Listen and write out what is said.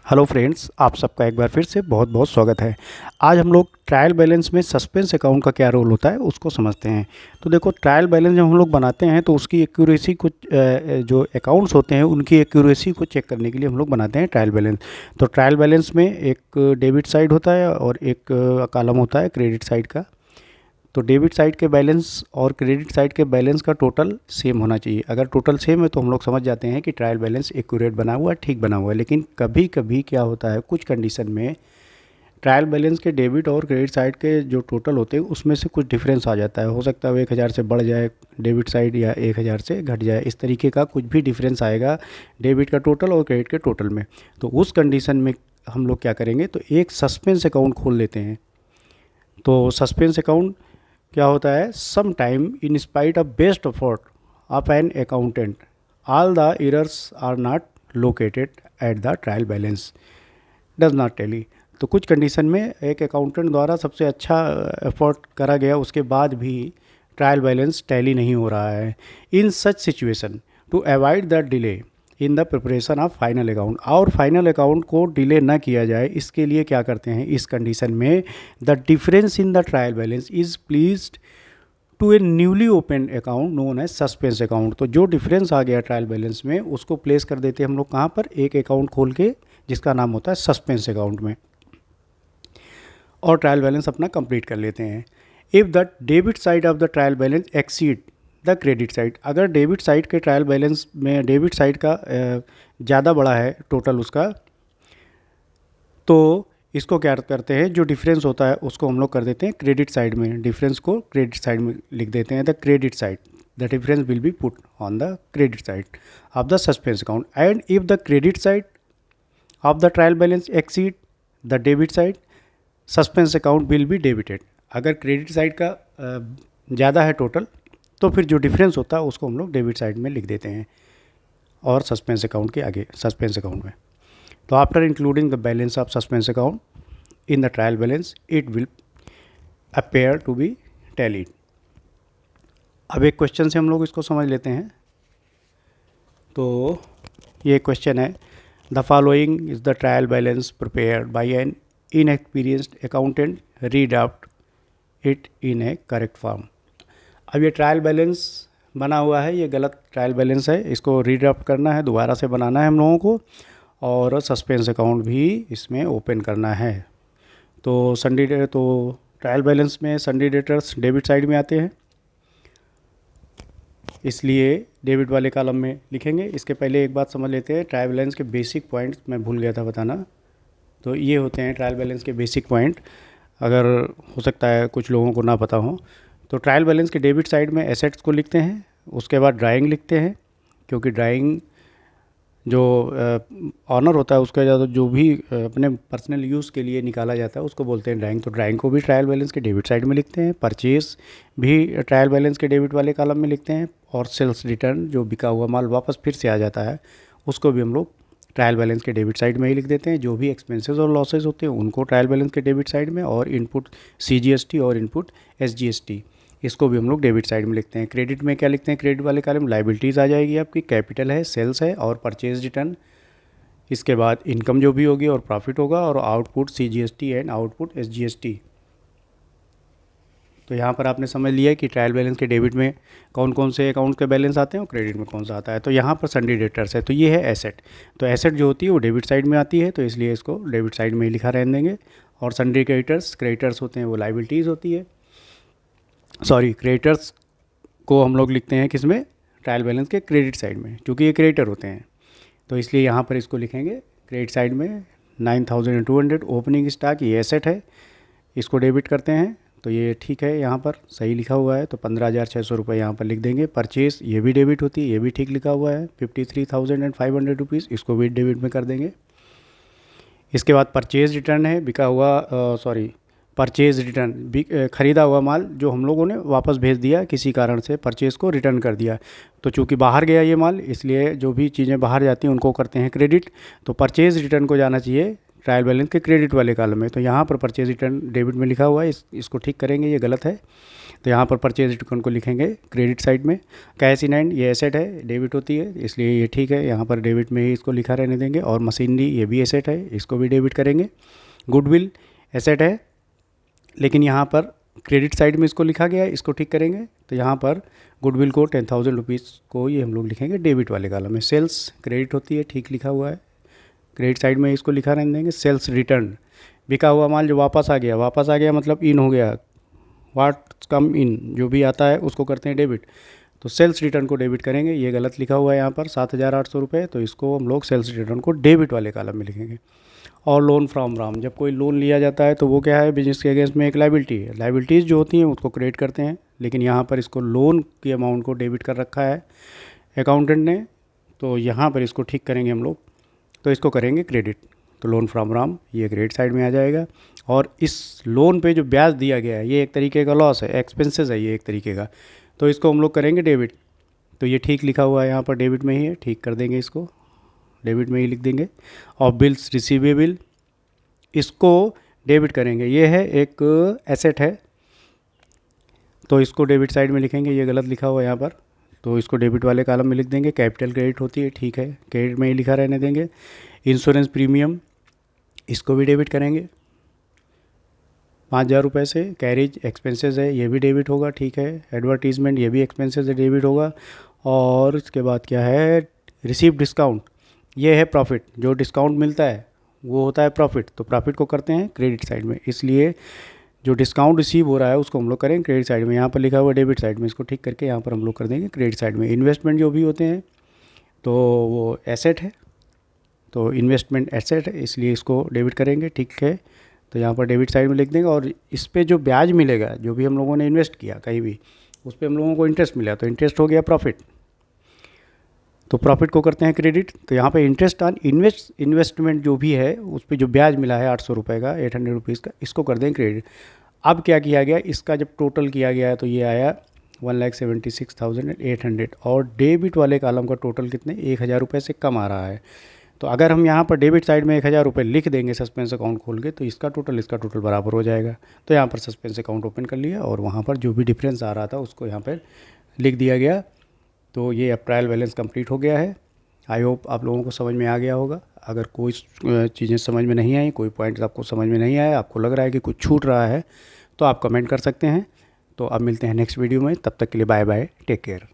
Hello friends, आप सबका एक बार फिर से बहुत बहुत स्वागत है। आज हम लोग ट्रायल बैलेंस में सस्पेंस अकाउंट का क्या रोल होता है उसको समझते हैं। तो देखो, ट्रायल बैलेंस जब हम लोग बनाते हैं तो उसकी एक्यूरेसी कुछ जो अकाउंट्स होते हैं उनकी एक्यूरेसी को चेक करने के लिए हम लोग बनाते हैं ट्रायल बैलेंस। तो ट्रायल बैलेंस में एक डेबिट साइड होता है और एक कॉलम होता है क्रेडिट साइड का। तो डेबिट साइड के बैलेंस और क्रेडिट साइड के बैलेंस का टोटल सेम होना चाहिए। अगर टोटल सेम है तो हम लोग समझ जाते हैं कि ट्रायल बैलेंस एक्यूरेट बना हुआ है, ठीक बना हुआ है। लेकिन कभी कभी क्या होता है, कुछ कंडीशन में ट्रायल बैलेंस के डेबिट और क्रेडिट साइड के जो टोटल होते हैं उसमें से कुछ डिफरेंस आ जाता है। हो सकता है वो 1000 से बढ़ जाए डेबिट साइड, या 1000 से घट जाए। इस तरीके का कुछ भी डिफरेंस आएगा डेबिट का टोटल और क्रेडिट के टोटल में। तो उस कंडीशन में हम लोग क्या करेंगे, तो एक सस्पेंस अकाउंट खोल लेते हैं। तो सस्पेंस अकाउंट क्या होता है, some time in spite of best effort of an accountant all the errors are not located at the trial balance does not tally. तो कुछ कंडीशन में एक अकाउंटेंट द्वारा सबसे अच्छा एफर्ट करा गया उसके बाद भी ट्रायल बैलेंस टैली नहीं हो रहा है। In such situation to avoid the delay in the preparation of final account, और फाइनल अकाउंट को डिले ना किया जाए इसके लिए क्या करते हैं, इस कंडीशन में the difference in the trial balance is placed to a newly open account known as suspense account. तो जो डिफरेंस आ गया ट्रायल बैलेंस में उसको प्लेस कर देते हैं हम लोग कहाँ पर, एक अकाउंट खोल के जिसका नाम होता है सस्पेंस अकाउंट में, और ट्रायल बैलेंस अपना कंप्लीट कर लेते हैं। If the debit side of the trial balance exceed the credit side, अगर डेबिट साइड के ट्रायल बैलेंस में डेबिट साइड का ज़्यादा बड़ा है टोटल उसका, तो इसको क्या करते हैं, जो डिफरेंस होता है उसको हम लोग कर देते हैं क्रेडिट साइड में। डिफरेंस को क्रेडिट साइड में लिख देते हैं, the credit side, the difference will be put on the credit side of the suspense account. And if the credit side of the trial balance exceed the debit side, suspense account will be debited. अगर credit side का ज़्यादा है total तो फिर जो difference होता है उसको हम लोग डेबिट साइड में लिख देते हैं और सस्पेंस अकाउंट के आगे सस्पेंस अकाउंट में। तो after including the balance of suspense account in the trial balance it will appear to be tallied. अब एक क्वेश्चन से हम लोग इसको समझ लेते हैं। तो ये क्वेश्चन है, the following is the trial balance prepared by an inexperienced accountant, redraft it in a correct form. अब ये ट्रायल बैलेंस बना हुआ है, ये गलत ट्रायल बैलेंस है, इसको रीड्राफ्ट करना है, दोबारा से बनाना है हम लोगों को, और सस्पेंस अकाउंट भी इसमें ओपन करना है। तो तो ट्रायल बैलेंस में सन्डी डेटर्स डेबिट साइड में आते हैं, इसलिए डेबिट वाले कॉलम में लिखेंगे। इसके पहले एक बात समझ लेते हैं, ट्रायल बैलेंस के बेसिक पॉइंट्स मैं भूल गया था बताना। तो ये होते हैं ट्रायल बैलेंस के बेसिक पॉइंट, अगर हो सकता है कुछ लोगों को ना पता हो। तो ट्रायल बैलेंस के डेबिट साइड में एसेट्स को लिखते हैं, उसके बाद ड्राइंग लिखते हैं, क्योंकि ड्राइंग जो ऑनर होता है उसका ज़्यादा जो भी अपने पर्सनल यूज़ के लिए निकाला जाता है उसको बोलते हैं ड्राइंग। तो ड्राइंग को भी ट्रायल बैलेंस के डेबिट साइड में लिखते हैं। परचेज़ भी ट्रायल बैलेंस के डेबिट वाले कॉलम में लिखते हैं, और सेल्स रिटर्न जो बिका हुआ माल वापस फिर से आ जाता है उसको भी हम लोग ट्रायल बैलेंस के डेबिट साइड में ही लिख देते हैं। जो भी एक्सपेंसेस और लॉसेज होते हैं उनको ट्रायल बैलेंस के डेबिट साइड में, और इनपुट CGST और इनपुट SGST इसको भी हम लोग डेबिट साइड में लिखते हैं। क्रेडिट में क्या लिखते हैं, क्रेडिट वाले कॉलम लाइबिलिटीज़ आ जाएगी आपकी, कैपिटल है, सेल्स है और परचेज रिटर्न। इसके बाद इनकम जो भी होगी और प्रॉफिट होगा, और output CGST and output SGST। तो यहाँ पर आपने समझ लिया कि ट्रायल बैलेंस के डेबिट में कौन कौन से अकाउंट के बैलेंस आते हैं और क्रेडिट में कौन सा आता है। तो यहाँ पर सन्डी डेटर्स है, तो ये है एसेट। तो एसेट जो होती है वो डेबिट साइड में आती है, तो इसलिए इसको डेबिट साइड में ही लिखा रहने देंगे। और सन्डी क्रेडिटर्स होते हैं वो लाइबिलिटीज़ होती है। सॉरी, क्रेडिटर्स को हम लोग लिखते हैं किस में, ट्रायल बैलेंस के क्रेडिट साइड में, क्योंकि ये क्रेडिटर होते हैं। तो इसलिए यहाँ पर इसको लिखेंगे क्रेडिट साइड में 9200 ओपनिंग स्टॉक, ये एसेट है, इसको डेबिट करते हैं। तो ये ठीक है, यहाँ पर सही लिखा हुआ है, तो 15,600 रुपये यहाँ पर लिख देंगे। परचेज़ ये भी डेबिट होती है, ये भी ठीक लिखा हुआ है, 53,500 रुपीज़, इसको भी डेबिट में कर देंगे। इसके बाद परचेज़ रिटर्न है, बिका हुआ परचेज़ रिटर्न, ख़रीदा हुआ माल जो हम लोगों ने वापस भेज दिया, किसी कारण से परचेज़ को रिटर्न कर दिया। तो चूँकि बाहर गया ये माल, इसलिए जो भी चीज़ें बाहर जाती हैं उनको करते हैं क्रेडिट। तो परचेज़ रिटर्न को जाना चाहिए ट्रायल बैलेंस के क्रेडिट वाले कॉलम में। तो यहाँ पर परचेज रिटर्न डेबिट में लिखा हुआ है, इसको ठीक करेंगे, ये गलत है। तो यहाँ पर परचेज रिटर्न को लिखेंगे क्रेडिट साइड में। कैश इन हैंड ये एसेट है, डेबिट होती है, इसलिए ये ठीक है, यहाँ पर डेबिट में ही इसको लिखा रहने देंगे। और मशीनरी ये भी एसेट है, इसको भी डेबिट करेंगे। गुडविल एसेट है, लेकिन यहाँ पर क्रेडिट साइड में इसको लिखा गया है, इसको ठीक करेंगे। तो यहाँ पर गुडविल को 10,000 रुपीज़ को ये हम लोग लिखेंगे डेबिट वाले कॉलम में। सेल्स क्रेडिट होती है, ठीक लिखा हुआ है, क्रेडिट साइड में इसको लिखा रहने देंगे। सेल्स रिटर्न, बिका हुआ माल जो वापस आ गया मतलब इन हो गया, वाट कम इन, जो भी आता है उसको करते हैं डेबिट। तो सेल्स रिटर्न को डेबिट करेंगे, ये गलत लिखा हुआ है यहाँ पर 7,800 रुपये, तो इसको हम लोग सेल्स रिटर्न को डेबिट वाले कॉलम में लिखेंगे। और लोन फ्रॉम राम, जब कोई लोन लिया जाता है तो वो क्या है, बिजनेस के अगेंस्ट में एक लाइबिलिटी है। लाइबिलिटीज़ जो होती हैं उसको क्रेडिट करते हैं, लेकिन यहाँ पर इसको लोन की अमाउंट को डेबिट कर रखा है अकाउंटेंट ने, तो यहाँ पर इसको ठीक करेंगे हम लोग, तो इसको करेंगे क्रेडिट। तो लोन फ्रॉम राम ये क्रेडिट साइड में आ जाएगा। और इस लोन पे जो ब्याज दिया गया है ये एक तरीके का लॉस है, एक्सपेंसेस है ये एक तरीके का, तो इसको हम लोग करेंगे डेबिट। तो ये ठीक लिखा हुआ है यहाँ पर, डेबिट में ही है, ठीक कर देंगे, इसको डेबिट में ही लिख देंगे। और बिल्स रिसीवेबल, इसको डेबिट करेंगे, ये है एक एसेट है, तो इसको डेबिट साइड में लिखेंगे, ये गलत लिखा हुआ है यहाँ पर, तो इसको डेबिट वाले कॉलम में लिख देंगे। कैपिटल क्रेडिट होती है, ठीक है, क्रेडिट में ही लिखा रहने देंगे। इंश्योरेंस प्रीमियम, इसको भी डेबिट करेंगे 5,000 रुपये से। कैरेज एक्सपेंसेस है, ये भी डेबिट होगा, ठीक है। एडवर्टीजमेंट ये भी एक्सपेंसेस है, डेबिट होगा। और इसके बाद क्या है, रिसीव डिस्काउंट, ये है प्रॉफिट, जो डिस्काउंट मिलता है वो होता है प्रॉफिट, तो प्रॉफिट को करते हैं क्रेडिट साइड में, इसलिए जो डिस्काउंट रिसीव हो रहा है उसको हम लोग करेंगे क्रेडिट साइड में। यहाँ पर लिखा हुआ डेबिट साइड में, इसको ठीक करके यहाँ पर हम लोग कर देंगे क्रेडिट साइड में। इन्वेस्टमेंट जो भी होते हैं तो वो एसेट है, तो इन्वेस्टमेंट एसेट है, इसलिए इसको डेबिट करेंगे, ठीक है। तो यहाँ पर डेबिट साइड में लिख देंगे। और इस पे जो ब्याज मिलेगा, जो भी हम लोगों ने इन्वेस्ट किया कहीं भी, उस पर हम लोगों को इंटरेस्ट मिला, तो इंटरेस्ट हो गया प्रॉफिट, तो प्रॉफिट को करते हैं क्रेडिट। तो यहाँ पे इंटरेस्ट ऑन इन्वेस्टमेंट जो भी है उस पर जो ब्याज मिला है 800 रुपये का, 800 रुपीज़ का, इसको कर दें क्रेडिट। अब क्या किया गया, इसका जब टोटल किया गया है तो ये आया 1,76,800, और डेबिट वाले कॉलम का टोटल कितने, 1,000 रुपये से कम आ रहा है। तो अगर हम यहाँ पर डेबिट साइड में 1,000 रुपये लिख देंगे सस्पेंस अकाउंट खोल के, तो इसका टोटल बराबर हो जाएगा। तो यहाँ पर सस्पेंस अकाउंट ओपन कर लिया, और वहाँ पर जो भी डिफरेंस आ रहा था उसको यहाँ पर लिख दिया गया। तो ये अब ट्रायल बैलेंस कंप्लीट हो गया है। आई होप आप लोगों को समझ में आ गया होगा। अगर कोई चीज़ें समझ में नहीं आई, कोई पॉइंट्स आपको समझ में नहीं आया, आपको लग रहा है कि कुछ छूट रहा है, तो आप कमेंट कर सकते हैं। तो अब मिलते हैं नेक्स्ट वीडियो में, तब तक के लिए बाय बाय, टेक केयर।